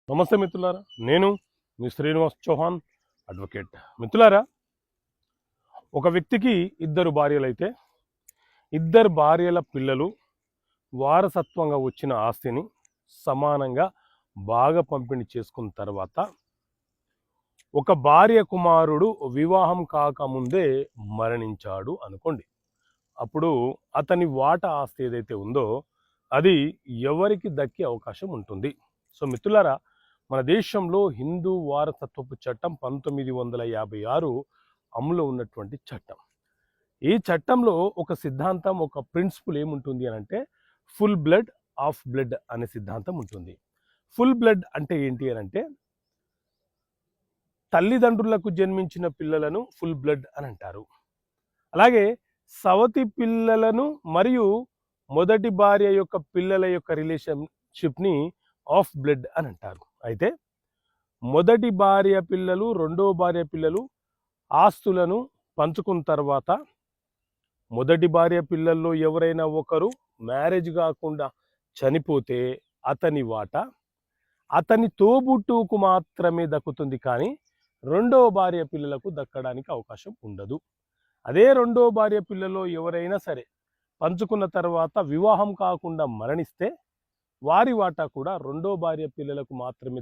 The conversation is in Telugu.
నమస్తే మిత్రులారా, నేను మీ శ్రీనివాస్ చౌహాన్ అడ్వకేట్. మిత్రులారా, ఒక వ్యక్తికి ఇద్దరు భార్యలైతే ఇద్దరు భార్యల పిల్లలు వారసత్వంగా వచ్చిన ఆస్తిని సమానంగా బాగా పంపిణీ చేసుకున్న తర్వాత ఒక భార్య కుమారుడు వివాహం కాకముందే మరణించాడు అనుకోండి. అప్పుడు అతని వాటా ఆస్తి ఏదైతే ఉందో అది ఎవరికి దక్కే అవకాశం ఉంటుంది. సో మిత్రులారా, మన దేశంలో హిందూ వారసత్వపు చట్టం 1956 అమలు ఉన్నటువంటి చట్టం. ఈ చట్టంలో ఒక సిద్ధాంతం, ఒక ప్రిన్సిపల్ ఏముంటుంది అని అంటే ఫుల్ బ్లడ్ ఆఫ్ బ్లడ్ అనే సిద్ధాంతం ఉంటుంది. ఫుల్ బ్లడ్ అంటే ఏంటి అని అంటే తల్లిదండ్రులకు జన్మించిన పిల్లలను ఫుల్ బ్లడ్ అని అంటారు. అలాగే సవతి పిల్లలను మరియు మొదటి భార్య యొక్క పిల్లల యొక్క రిలేషన్షిప్ని ఆఫ్ బ్లడ్ అని అంటారు. అయితే మొదటి భార్య పిల్లలు రెండో భార్య పిల్లలు ఆస్తులను పంచుకున్న తర్వాత మొదటి భార్య పిల్లల్లో ఎవరైనా ఒకరు మ్యారేజ్ కాకుండా చనిపోతే అతని వాటా అతని తోబుట్టువుకు మాత్రమే దక్కుతుంది, కానీ రెండో భార్య పిల్లలకు దక్కడానికి అవకాశం ఉండదు. అదే రెండో భార్య పిల్లలో ఎవరైనా సరే పంచుకున్న తర్వాత వివాహం కాకుండా మరణిస్తే వారి వాటా కూడా రెండో భార్య పిల్లలకు మాత్రమే